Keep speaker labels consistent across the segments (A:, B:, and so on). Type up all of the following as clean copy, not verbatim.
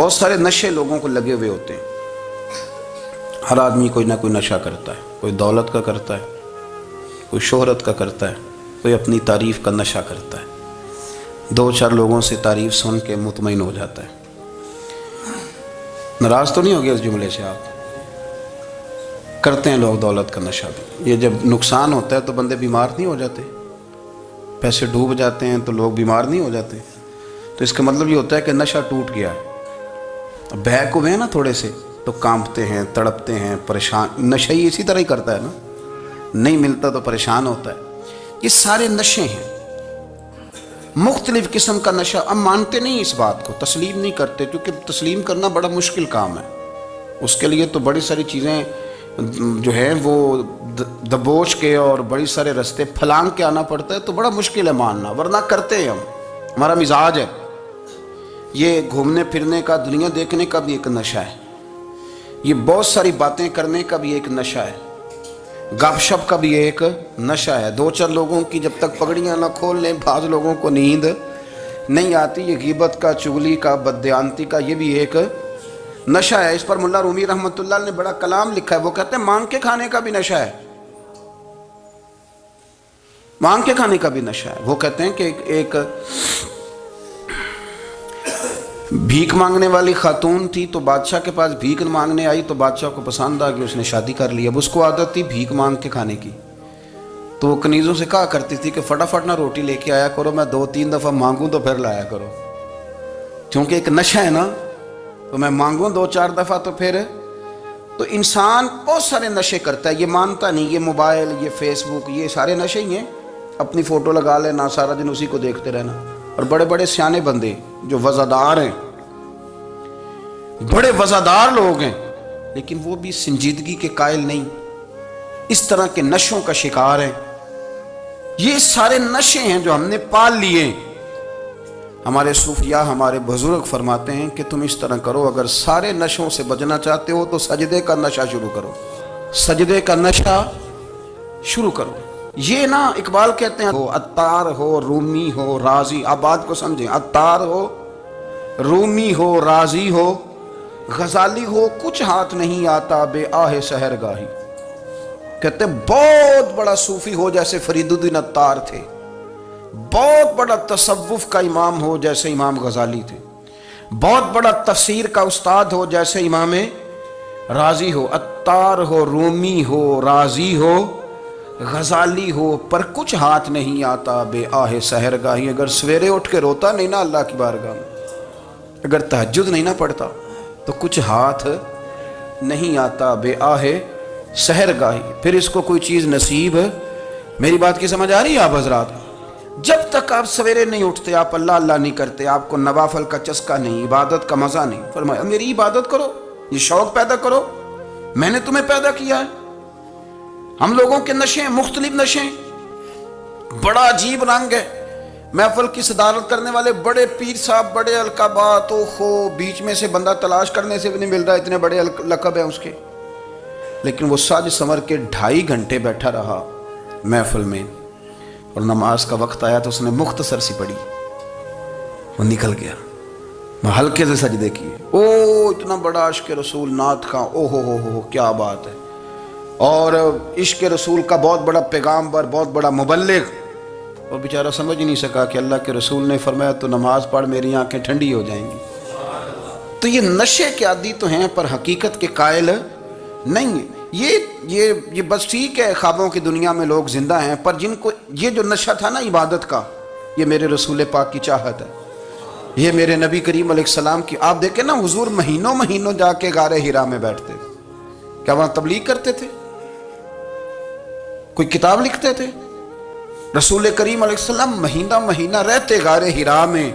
A: بہت سارے نشے لوگوں کو لگے ہوئے ہوتے ہیں. ہر آدمی کوئی نہ کوئی نشہ کرتا ہے. کوئی دولت کا کرتا ہے, کوئی شہرت کا کرتا ہے, کوئی اپنی تعریف کا نشہ کرتا ہے. دو چار لوگوں سے تعریف سن کے مطمئن ہو جاتا ہے. ناراض تو نہیں ہو گیا اس جملے سے آپ؟ کرتے ہیں لوگ دولت کا نشہ بھی. یہ جب نقصان ہوتا ہے تو بندے بیمار نہیں ہو جاتے؟ پیسے ڈوب جاتے ہیں تو لوگ بیمار نہیں ہو جاتے؟ تو اس کا مطلب یہ ہوتا ہے کہ نشہ ٹوٹ گیا ہے. اب بہک ہوئے ہیں نا تھوڑے سے تو کانپتے ہیں, تڑپتے ہیں, پریشان. نشہ ہی اسی طرح ہی کرتا ہے نا, نہیں ملتا تو پریشان ہوتا ہے. یہ سارے نشے ہیں, مختلف قسم کا نشہ. ہم مانتے نہیں اس بات کو, تسلیم نہیں کرتے, کیونکہ تسلیم کرنا بڑا مشکل کام ہے. اس کے لیے تو بڑی ساری چیزیں جو ہیں وہ دبوچ کے اور بڑی سارے رستے پھلانگ کے آنا پڑتا ہے. تو بڑا مشکل ہے ماننا, ورنہ کرتے ہیں ہم. ہمارا مزاج ہے. یہ گھومنے پھرنے کا, دنیا دیکھنے کا بھی ایک نشہ ہے. یہ بہت ساری باتیں کرنے کا بھی ایک نشہ ہے. گپ شپ کا بھی ایک نشہ ہے. دو چار لوگوں کی جب تک پگڑیاں نہ کھول لیں, بعض لوگوں کو نیند نہیں آتی. یہ غیبت کا, چغلی کا, بددیانتی کا, یہ بھی ایک نشہ ہے. اس پر ملا رومی رحمۃ اللہ نے بڑا کلام لکھا ہے. وہ کہتے ہیں مانگ کے کھانے کا بھی نشہ ہے. مانگ کے کھانے کا بھی نشہ ہے. وہ کہتے ہیں کہ ایک بھیک مانگنے والی خاتون تھی, تو بادشاہ کے پاس بھیک مانگنے آئی, تو بادشاہ کو پسند آ گئی, اس نے شادی کر لی. اب اس کو عادت تھی بھیک مانگ کے کھانے کی, تو وہ کنیزوں سے کہا کرتی تھی کہ فٹافٹ نہ روٹی لے کے آیا کرو, میں 2-3 دفعہ مانگوں تو پھر لایا کرو. کیونکہ ایک نشہ ہے نا, تو میں مانگوں 2-4 دفعہ تو پھر. تو انسان بہت سارے نشے کرتا ہے, یہ مانتا نہیں. یہ موبائل, یہ فیس بک, یہ سارے نشے ہی ہیں. اپنی فوٹو لگا لینا, سارا دن اسی کو دیکھتے رہنا. اور بڑے بڑے سیانے بندے جو وزادار ہیں, بڑے وزادار لوگ ہیں, لیکن وہ بھی سنجیدگی کے قائل نہیں, اس طرح کے نشوں کا شکار ہیں. یہ سارے نشے ہیں جو ہم نے پال لیے. ہمارے صوفیاء, ہمارے بزرگ فرماتے ہیں کہ تم اس طرح کرو, اگر سارے نشوں سے بچنا چاہتے ہو تو سجدے کا نشہ شروع کرو. سجدے کا نشہ شروع کرو. یہ نا اقبال کہتے ہیں, ہو عطار ہو, رومی ہو, رازی. آپ بات کو سمجھیں, عطار ہو, رومی ہو, رازی ہو, غزالی ہو, کچھ ہاتھ نہیں آتا بے آہ سحر گاہی. کہتے ہیں بہت بڑا صوفی ہو جیسے فرید الدین عطار تھے, بہت بڑا تصوف کا امام ہو جیسے امام غزالی تھے, بہت بڑا تفسیر کا استاد ہو جیسے امام رازی ہو. عطار ہو, رومی ہو, رازی ہو, غزالی ہو, پر کچھ ہاتھ نہیں آتا بے آہ سحر گاہی. اگر سویرے اٹھ کے روتا نہیں نا اللہ کی بارگاہ میں, اگر تہجد نہیں نہ پڑھتا, تو کچھ ہاتھ نہیں آتا بے آہ سحر گاہی. پھر اس کو کوئی چیز نصیب. میری بات کی سمجھ آ رہی ہے آپ حضرات؟ جب تک آپ سویرے نہیں اٹھتے, آپ اللہ اللہ نہیں کرتے, آپ کو نوافل کا چسکا نہیں, عبادت کا مزہ نہیں. فرمایا میری عبادت کرو, یہ شوق پیدا کرو, میں نے تمہیں پیدا کیا ہے. ہم لوگوں کے نشے ہیں, مختلف نشے ہیں, بڑا عجیب رنگ ہے. محفل کی صدارت کرنے والے بڑے پیر صاحب, بڑے القابات, بیچ میں سے بندہ تلاش کرنے سے بھی نہیں مل رہا, اتنے بڑے لقب ہیں اس کے. لیکن وہ سج سنور کے 2.5 گھنٹے بیٹھا رہا محفل میں, اور نماز کا وقت آیا تو اس نے مختصر سی پڑھی, وہ نکل گیا. ہلکے سے سجدے کیے. اتنا بڑا عشق رسول, نعت خواں, ہو کیا بات ہے. اور عشق رسول کا بہت بڑا پیغامبر, بہت بڑا مبلغ, اور بیچارہ سمجھ نہیں سکا کہ اللہ کے رسول نے فرمایا تو نماز پڑھ, میری آنکھیں ٹھنڈی ہو جائیں گی. تو یہ نشے کے عادی تو ہیں, پر حقیقت کے قائل نہیں ہیں. یہ بس ٹھیک ہے, خوابوں کی دنیا میں لوگ زندہ ہیں, پر جن کو یہ جو نشہ تھا نا عبادت کا, یہ میرے رسول پاک کی چاہت ہے, یہ میرے نبی کریم علیہ السلام کی. آپ دیکھیں نا, حضور مہینوں جا کے غار حرا میں بیٹھتے. کیا وہاں تبلیغ کرتے تھے؟ کوئی کتاب لکھتے تھے؟ رسول کریم علیہ السلام مہینہ رہتے غار حرا میں.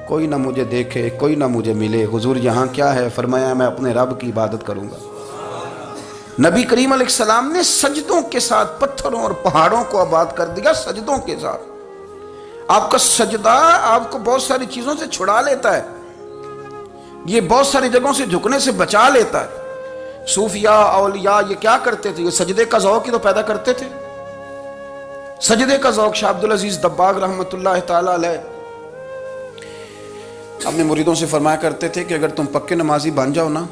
A: کوئی نہ مجھے دیکھے, کوئی نہ مجھے ملے. حضور یہاں کیا ہے؟ فرمایا میں اپنے رب کی عبادت کروں گا. نبی کریم علیہ السلام نے سجدوں کے ساتھ پتھروں اور پہاڑوں کو آباد کر دیا, سجدوں کے ساتھ. آپ کا سجدہ آپ کو بہت ساری چیزوں سے چھڑا لیتا ہے, یہ بہت ساری جگہوں سے جھکنے سے بچا لیتا ہے. صوفیاء, اولیاء یہ کیا کرتے تھے؟ یہ سجدے کا ذوق ہی تو پیدا کرتے تھے. سجدے کا ذوق. شاہ عبدالعزیز دباغ رحمۃ اللہ تعالی علیہ اپنے مریدوں سے فرمایا کرتے تھے کہ اگر تم پکے نمازی بن جاؤ نا،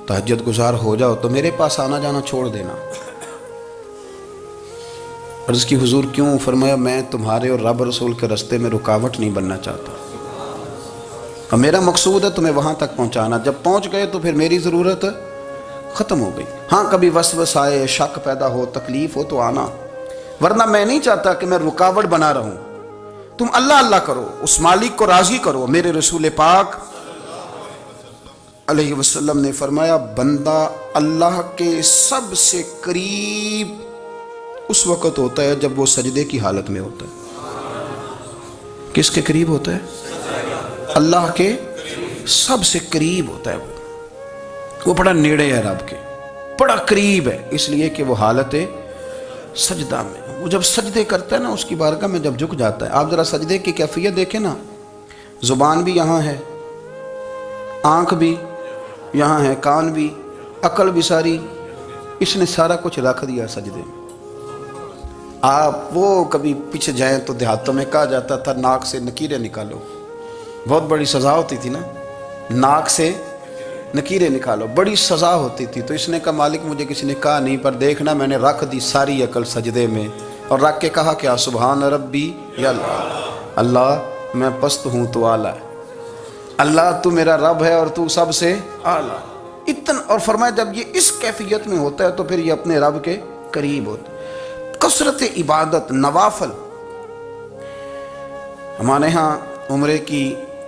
A: تہجد گزار ہو جاؤ، تو میرے پاس آنا جانا چھوڑ دینا۔ عرض کی حضور کیوں؟ فرمایا میں تمہارے اور رب رسول کے راستے میں رکاوٹ نہیں بننا چاہتا، اور میرا مقصود ہے تمہیں وہاں تک پہنچانا۔ جب پہنچ گئے تو پھر میری ضرورت ختم ہو گئی۔ ہاں کبھی وسوس آئے، شک پیدا ہو، تکلیف ہو تو آنا، ورنہ میں نہیں چاہتا کہ میں رکاوٹ بنا رہوں۔ تم اللہ اللہ کرو، اس مالک کو راضی کرو۔ میرے رسول پاک علیہ وسلم نے فرمایا بندہ اللہ کے سب سے قریب اس وقت ہوتا ہے جب وہ سجدے کی حالت میں ہوتا ہے۔ کس کے قریب ہوتا ہے؟ اللہ کے سب سے قریب ہوتا ہے۔ وہ بڑا نیڑے ہے رب کے، بڑا قریب ہے، اس لیے کہ وہ حالت سجدہ میں، وہ جب سجدے کرتا ہے نا، اس کی بارگاہ میں جب جھک جاتا ہے۔ آپ ذرا سجدے کی کیفیت دیکھیں نا، زبان بھی یہاں ہے، آنکھ بھی یہاں ہے، کان بھی، عقل بھی ساری، اس نے سارا کچھ رکھ دیا سجدے میں۔ آپ وہ کبھی پیچھے جائیں تو دیہاتوں میں کہا جاتا تھا ناک سے نکیریں نکالو، بہت بڑی سزا ہوتی تھی نا، ناک سے نکیریں نکالو، بڑی سزا ہوتی تھی۔ تو اس نے کہا مالک مجھے کسی نے کہا نہیں، پر دیکھنا میں نے رکھ دی ساری عقل سجدے میں، اور رکھ کے کہا کیا؟ سبحان ربی یا اللہ، اللہ میں پست ہوں تو اعلیٰ ہے، اللہ تو میرا رب ہے اور تو سب سے اعلیٰ اتنا۔ اور فرمایا جب یہ اس کیفیت میں ہوتا ہے تو پھر یہ اپنے رب کے قریب ہوتا ہے۔ کثرت عبادت، نوافل۔ ہمارے ہاں عمرے کی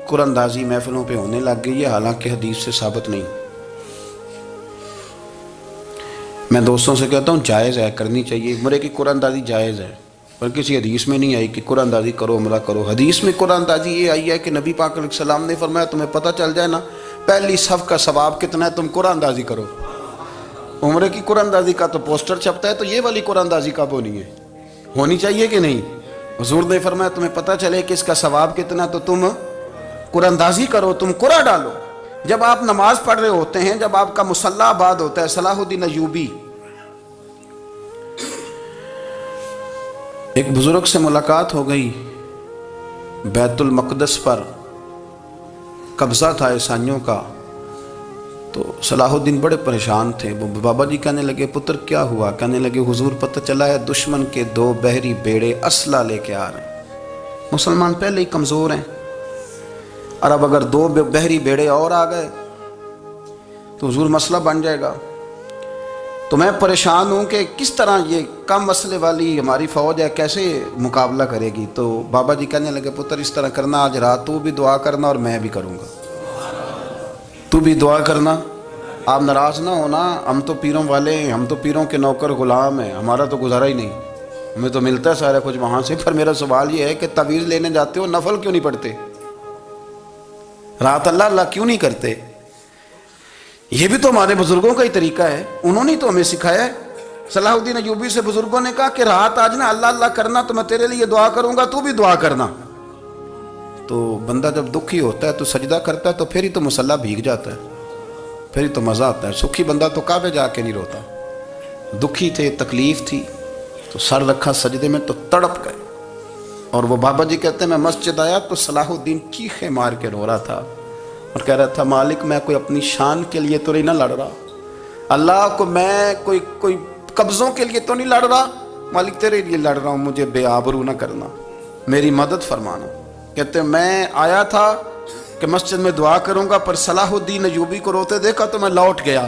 A: قرآن اندازی محفلوں پہ ہونے لگ گئی ہے، حالانکہ حدیث سے ثابت نہیں۔ میں دوستوں سے کہتا ہوں جائز ہے، کرنی چاہیے، عمرے کی قرآن اندازی جائز ہے، پر کسی حدیث میں نہیں آئی کہ قرآن اندازی کرو عمرہ کرو۔ حدیث میں قرآن اندازی یہ آئی ہے کہ نبی پاک علیہ السلام نے فرمایا تمہیں پتہ چل جائے نا پہلی صف کا ثواب کتنا ہے، تم قرآن اندازی کرو۔ عمرے کی قرآن اندازی کا تو پوسٹر چھپتا ہے، تو یہ والی قرآن اندازی کب ہونی ہے؟ ہونی چاہیے کہ نہیں؟ حضور نے فرمایا تمہیں پتہ چلے کہ اس کا ثواب کتنا، تو تم قرآن اندازی کرو، تم قرآن ڈالو۔ جب آپ نماز پڑھ رہے ہوتے ہیں، جب آپ کا مصلی آباد ہوتا ہے، صلاح الدین ایوبی ایک بزرگ سے ملاقات ہو گئی، بیت المقدس پر قبضہ تھا عیسائیوں کا، تو صلاح الدین بڑے پریشان تھے۔ وہ بابا جی کہنے لگے پتر کیا ہوا؟ کہنے لگے حضور پتہ چلا ہے دشمن کے 2 بحری بیڑے اسلحہ لے کے آ رہے ہیں، مسلمان پہلے ہی کمزور ہیں، اور اب اگر 2 بحری بیڑے اور آ گئے تو حضور مسئلہ بن جائے گا۔ تو میں پریشان ہوں کہ کس طرح یہ کم مسئلے والی ہماری فوج ہے کیسے مقابلہ کرے گی۔ تو بابا جی کہنے لگے پتر اس طرح کرنا، آج رات تو بھی دعا کرنا اور میں بھی کروں گا، تو بھی دعا کرنا، آپ ناراض نہ ہونا، ہم تو پیروں والے ہیں، ہم تو پیروں کے نوکر غلام ہیں، ہمارا تو گزارا ہی نہیں، ہمیں تو ملتا ہے سارا کچھ وہاں سے۔ پر میرا سوال یہ ہے کہ تعویذ لینے جاتے ہو نفل کیوں نہیں پڑھتے؟ رات اللہ اللہ کیوں نہیں کرتے؟ یہ بھی تو ہمارے بزرگوں کا ہی طریقہ ہے، انہوں نے تو ہمیں سکھایا ہے۔ صلاح الدین ایوبی سے بزرگوں نے کہا کہ رات آج نا اللہ اللہ کرنا، تو میں تیرے لیے دعا کروں گا، تو بھی دعا کرنا۔ تو بندہ جب دکھی ہوتا ہے تو سجدہ کرتا ہے، تو پھر ہی تو مصلی بھیگ جاتا ہے، پھر ہی تو مزہ آتا ہے۔ سکھی بندہ تو کعبے جا کے نہیں روتا، دکھی تھے، تکلیف تھی، تو سر رکھا سجدے میں تو تڑپ گئے۔ اور وہ بابا جی کہتے ہیں میں مسجد آیا تو صلاح الدین چیخے مار کے رو رہا تھا اور کہہ رہا تھا مالک میں کوئی اپنی شان کے لیے تو نہیں نہ لڑ رہا، اللہ کو میں کوئی قبضوں کے لیے تو نہیں لڑ رہا، مالک تیرے لیے لڑ رہا ہوں، مجھے بے آبرو نہ کرنا، میری مدد فرمانا۔ کہتے ہیں میں آیا تھا کہ مسجد میں دعا کروں گا، پر صلاح الدین ایوبی کو روتے دیکھا تو میں لوٹ گیا۔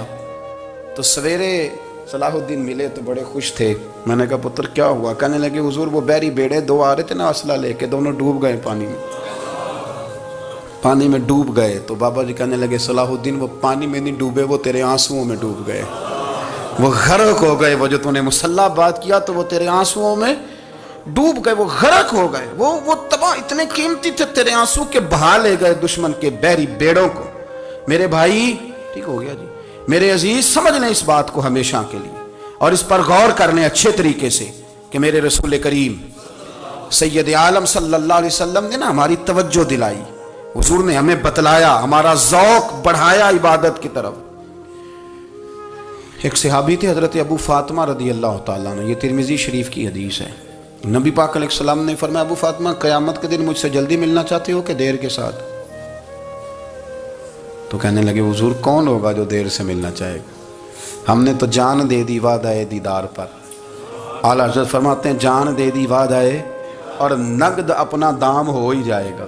A: تو سویرے صلاح الدین ملے تو بڑے خوش تھے۔ میں نے کہا پتر کیا ہوا؟ کہنے لگے حضور وہ بحری بیڑے 2 آ رہے تھے نا اسلحہ لے کے، دونوں ڈوب گئے پانی میں ڈوب گئے۔ تو بابا جی کہنے لگے صلاح الدین وہ پانی میں نہیں ڈوبے، وہ تیرے آنسوؤں میں ڈوب گئے، وہ غرق ہو گئے، وہ جو تو نے مصلی بات کیا تو وہ تیرے آنسوؤں میں ڈوب گئے، وہ غرق ہو گئے، وہ تباہ، اتنے قیمتی تھے تیرے آنسو کے بہا لے گئے دشمن کے بحری بیڑوں کو۔ میرے بھائی ٹھیک ہو گیا جی، میرے عزیز سمجھ لیں اس بات کو ہمیشہ کے لیے، اور اس پر غور کرنے اچھے طریقے سے کہ میرے رسول کریم سید عالم صلی اللہ علیہ وسلم نے نا ہماری توجہ دلائی، حضور نے ہمیں بتلایا، ہمارا ذوق بڑھایا عبادت کی طرف۔ ایک صحابی تھے حضرت ابو فاطمہ رضی اللہ تعالیٰ عنہ، یہ ترمذی شریف کی حدیث ہے۔ نبی پاک علیہ السلام نے فرمایا ابو فاطمہ قیامت کے دن مجھ سے جلدی ملنا چاہتے ہو کہ دیر کے ساتھ؟ تو کہنے لگے حضور کون ہوگا جو دیر سے ملنا چاہے گا؟ ہم نے تو جان دے دی وعدہ دیدار پر۔ اعلیٰ حضرت فرماتے ہیں جان دے دی وعدہ اور نقد اپنا دام ہو ہی جائے گا۔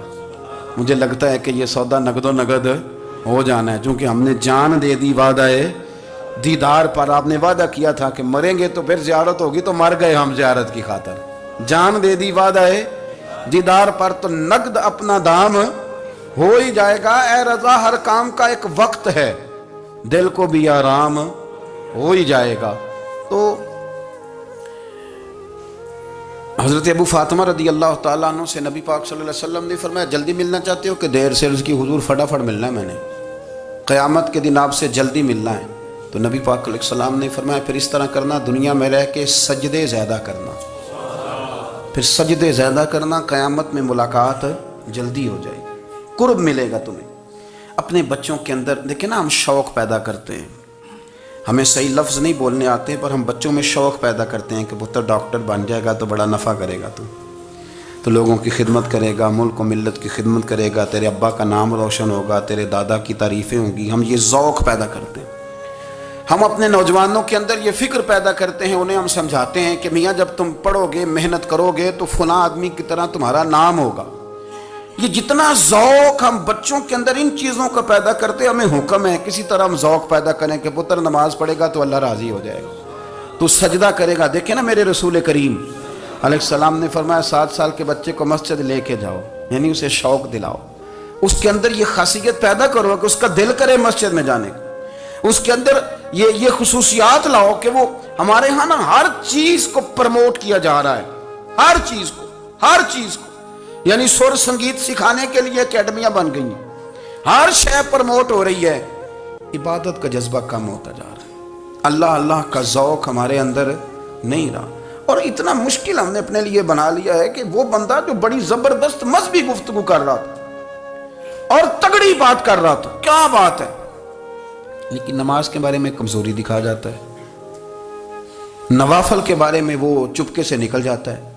A: مجھے لگتا ہے کہ یہ سودا نقد و نقد ہو جانا ہے، چونکہ ہم نے جان دے دی وعدہ دیدار پر۔ آپ نے وعدہ کیا تھا کہ مریں گے تو پھر زیارت ہوگی، تو مر گئے ہم زیارت کی خاطر۔ جان دے دی وعدہ دیدار پر تو نقد اپنا دام ہو ہی جائے گا۔ اے رضا ہر کام کا ایک وقت ہے، دل کو بھی آرام ہو ہی جائے گا۔ تو حضرت ابو فاطمہ رضی اللہ تعالیٰ عنہ سے نبی پاک صلی اللہ علیہ وسلم نے فرمایا جلدی ملنا چاہتے ہو کہ دیر سے؟ عرض کی حضور فٹافٹ ملنا ہے، میں نے قیامت کے دن آپ سے جلدی ملنا ہے۔ تو نبی پاک علیہ السلام نے فرمایا پھر اس طرح کرنا، دنیا میں رہ کے سجدے زیادہ کرنا، پھر سجدے زیادہ کرنا، قیامت میں ملاقات جلدی ہو جائے گی، قرب ملے گا تمہیں۔ اپنے بچوں کے اندر دیکھیں نا، ہم شوق پیدا کرتے ہیں، ہمیں صحیح لفظ نہیں بولنے آتے پر ہم بچوں میں شوق پیدا کرتے ہیں کہ پتر ڈاکٹر بن جائے گا تو بڑا نفع کرے گا، تو لوگوں کی خدمت کرے گا، ملک و ملت کی خدمت کرے گا، تیرے ابا کا نام روشن ہوگا، تیرے دادا کی تعریفیں ہوں گی۔ ہم یہ ذوق پیدا کرتے ہیں۔ ہم اپنے نوجوانوں کے اندر یہ فکر پیدا کرتے ہیں، انہیں ہم سمجھاتے ہیں کہ میاں جب تم پڑھو گے، محنت کرو گے تو فلاں آدمی کی طرح تمہارا نام ہوگا۔ یہ جتنا ذوق ہم بچوں کے اندر ان چیزوں کا پیدا کرتے، ہمیں حکم ہے کسی طرح ہم ذوق پیدا کریں کہ پتر نماز پڑھے گا تو اللہ راضی ہو جائے گا، تو سجدہ کرے گا۔ دیکھیں نا میرے رسول کریم علیہ السلام نے فرمایا 7 سال کے بچے کو مسجد لے کے جاؤ، یعنی اسے شوق دلاؤ، اس کے اندر یہ خاصیت پیدا کرو کہ اس کا دل کرے مسجد میں جانے کا، اس کے اندر یہ خصوصیات لاؤ کہ وہ ہمارے ہاں نا ہر چیز کو پروموٹ کیا جا رہا ہے، ہر چیز کو، یعنی سر سنگیت سکھانے کے لیے اکیڈمیاں بن گئی ہیں، ہر شے پروموٹ ہو رہی ہے، عبادت کا جذبہ کم ہوتا جا رہا ہے، اللہ کا ذوق ہمارے اندر نہیں رہا۔ اور اتنا مشکل ہم نے اپنے لیے بنا لیا ہے کہ وہ بندہ جو بڑی زبردست مذہبی گفتگو کر رہا تھا اور تگڑی بات کر رہا تھا، کیا بات ہے، لیکن نماز کے بارے میں کمزوری دکھا جاتا ہے، نوافل کے بارے میں وہ چپکے سے نکل جاتا ہے،